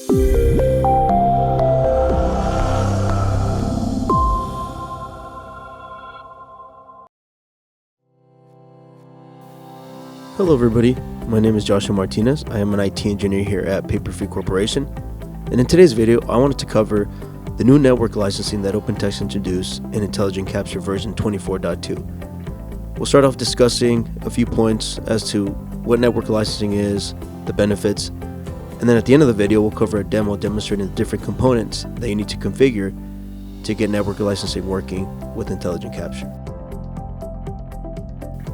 Hello everybody, my name is Joshua Martinez. I am an IT engineer here at Paperfree Corporation, and in today's video I wanted to cover the new network licensing that OpenText introduced in Intelligent Capture version 24.2. We'll start off discussing a few points as to what network licensing is, the benefits, and then at the end of the video we'll cover a demo demonstrating the different components that you need to configure to get network licensing working with Intelligent Capture.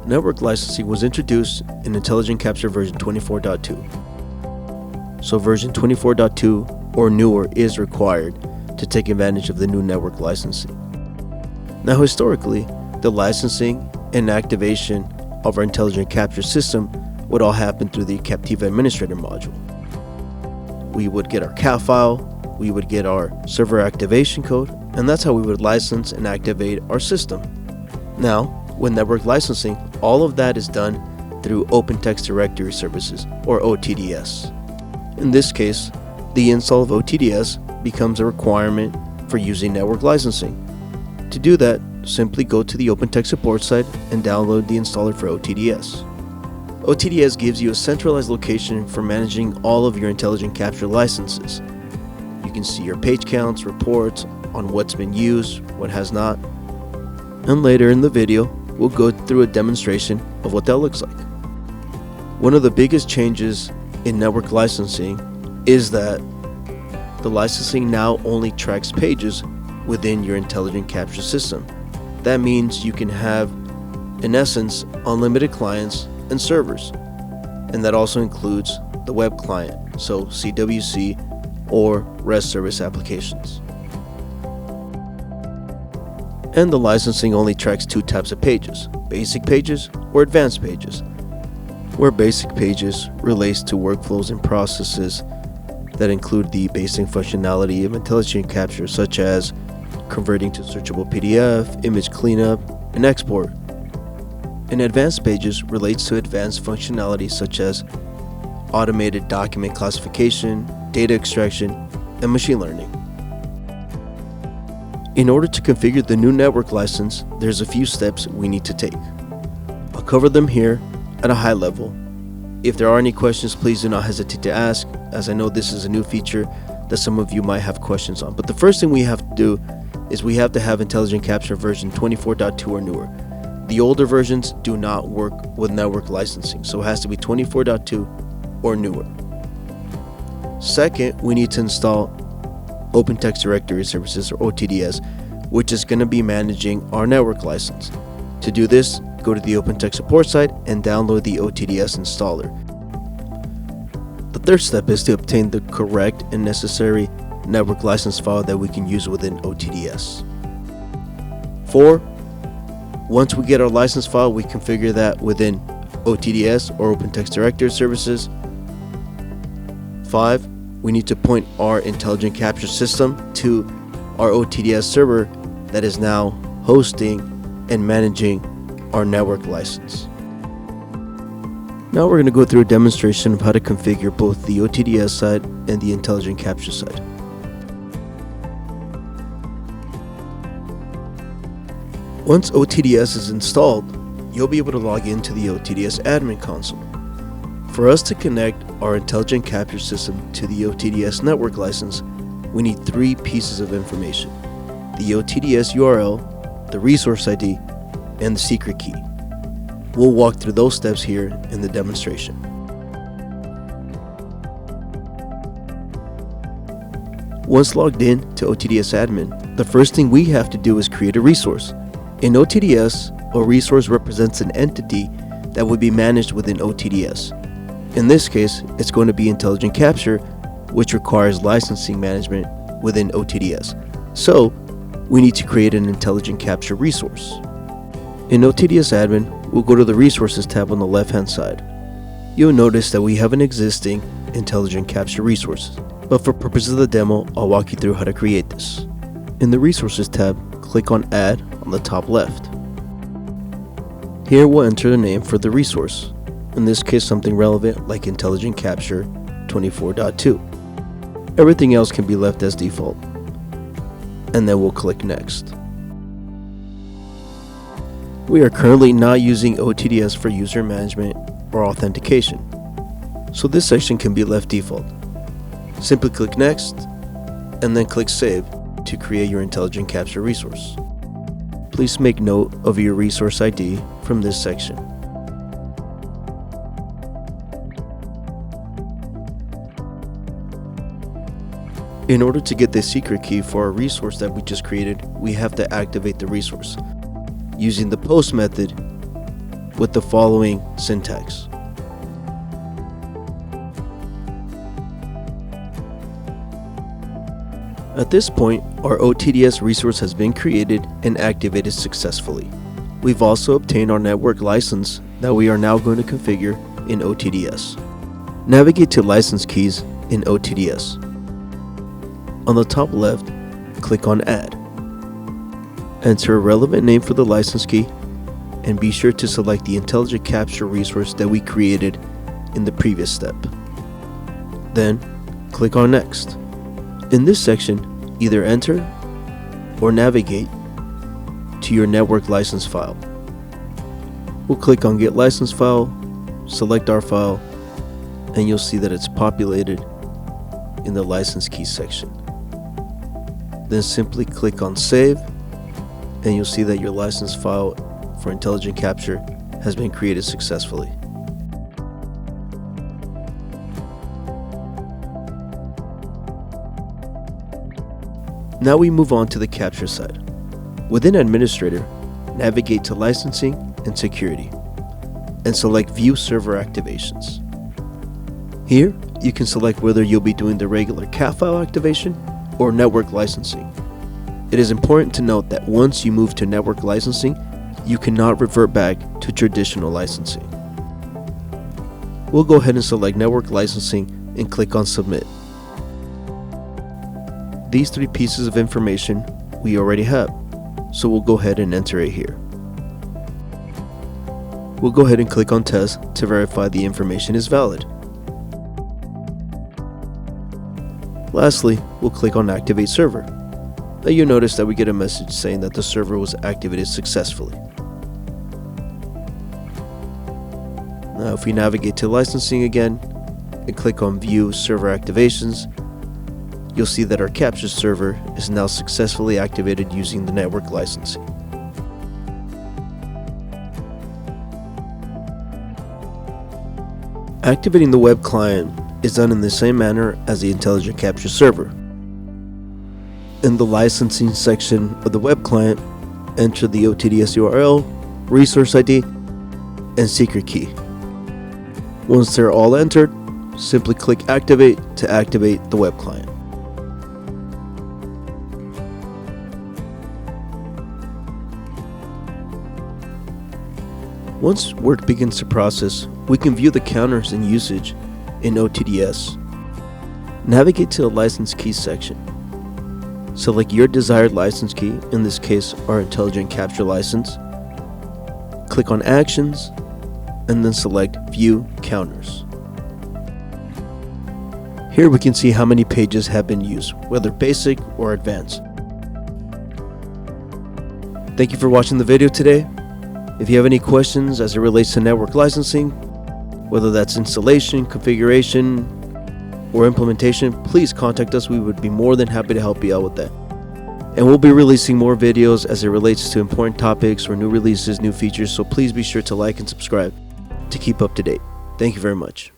Network licensing was introduced in Intelligent Capture version 24.2. So version 24.2 or newer is required to take advantage of the new network licensing. Now historically, the licensing and activation of our Intelligent Capture system would all happen through the Captiva Administrator module. We would get our CAP file, we would get our server activation code, and that's how we would license and activate our system. Now, with network licensing, all of that is done through OpenText Directory Services, or OTDS. In this case, the install of OTDS becomes a requirement for using network licensing. To do that, simply go to the OpenText support site and download the installer for OTDS. OTDS gives you a centralized location for managing all of your Intelligent Capture licenses. You can see your page counts, reports on what's been used, what has not, and later in the video, we'll go through a demonstration of what that looks like. One of the biggest changes in network licensing is that the licensing now only tracks pages within your Intelligent Capture system. That means you can have, in essence, unlimited clients and servers. And that also includes the web client, so CWC or REST service applications. And the licensing only tracks two types of pages, basic pages or advanced pages, where basic pages relates to workflows and processes that include the basic functionality of Intelligent Capture, such as converting to searchable PDF, image cleanup, and export. And advanced pages relates to advanced functionality such as automated document classification, data extraction, and machine learning. In order to configure the new network license, there's a few steps we need to take. I'll cover them here at a high level. If there are any questions, please do not hesitate to ask, as I know this is a new feature that some of you might have questions on. But the first thing we have to do is we have to have Intelligent Capture version 24.2 or newer. The older versions do not work with network licensing, so it has to be 24.2 or newer. Second, we need to install OpenText Directory Services, or OTDS, which is going to be managing our network license. To do this, go to the OpenText support site and download the OTDS installer. The third step is to obtain the correct and necessary network license file that we can use within OTDS. 4. Once we get our license file, we configure that within OTDS or OpenText Directory Services. 5. We need to point our Intelligent Capture system to our OTDS server that is now hosting and managing our network license. Now we're going to go through a demonstration of how to configure both the OTDS side and the Intelligent Capture side. Once OTDS is installed, you'll be able to log into the OTDS admin console. For us to connect our Intelligent Capture system to the OTDS network license, we need three pieces of information: the OTDS URL, the resource ID, and the secret key. We'll walk through those steps here in the demonstration. Once logged in to OTDS admin, the first thing we have to do is create a resource. In OTDS, a resource represents an entity that would be managed within OTDS. In this case, it's going to be Intelligent Capture, which requires licensing management within OTDS. So, we need to create an Intelligent Capture resource. In OTDS admin, we'll go to the Resources tab on the left-hand side. You'll notice that we have an existing Intelligent Capture resource, but for purposes of the demo, I'll walk you through how to create this. In the Resources tab, click on Add on the top left. Here we'll enter the name for the resource, in this case something relevant like Intelligent Capture 24.2. Everything else can be left as default. And then we'll click Next. We are currently not using OTDS for user management or authentication, so this section can be left default. Simply click Next, and then click Save to create your Intelligent Capture resource. Please make note of your resource ID from this section. In order to get the secret key for our resource that we just created, we have to activate the resource using the post method with the following syntax. At this point, our OTDS resource has been created and activated successfully. We've also obtained our network license that we are now going to configure in OTDS. Navigate to License Keys in OTDS. On the top left, click on Add. Enter a relevant name for the license key, and be sure to select the Intelligent Capture resource that we created in the previous step. Then, click on Next. In this section, either enter or navigate to your network license file. We'll click on Get License File, select our file, and you'll see that it's populated in the license keys section. Then simply click on Save, and you'll see that your license file for Intelligent Capture has been created successfully. Now we move on to the capture side. Within Administrator, navigate to Licensing and Security, and select View Server Activations. Here, you can select whether you'll be doing the regular CAT file activation or network licensing. It is important to note that once you move to network licensing, you cannot revert back to traditional licensing. We'll go ahead and select network licensing and click on Submit. These three pieces of information we already have, so we'll go ahead and enter it here. We'll go ahead and click on Test to verify the information is valid. Lastly, we'll click on Activate Server. Now you'll notice that we get a message saying that the server was activated successfully. Now if we navigate to Licensing again and click on View Server Activations, you'll see that our capture server is now successfully activated using the network licensing. Activating the web client is done in the same manner as the Intelligent Capture server. In the licensing section of the web client, enter the OTDS URL, resource ID, and secret key. Once they're all entered, simply click Activate to activate the web client. Once work begins to process, we can view the counters and usage in OTDS. Navigate to the License Keys section. Select your desired license key, in this case our Intelligent Capture license. Click on Actions, and then select View Counters. Here we can see how many pages have been used, whether basic or advanced. Thank you for watching the video today. If you have any questions as it relates to network licensing, whether that's installation, configuration, or implementation, please contact us. We would be more than happy to help you out with that. And we'll be releasing more videos as it relates to important topics or new releases, new features, so please be sure to like and subscribe to keep up to date. Thank you very much.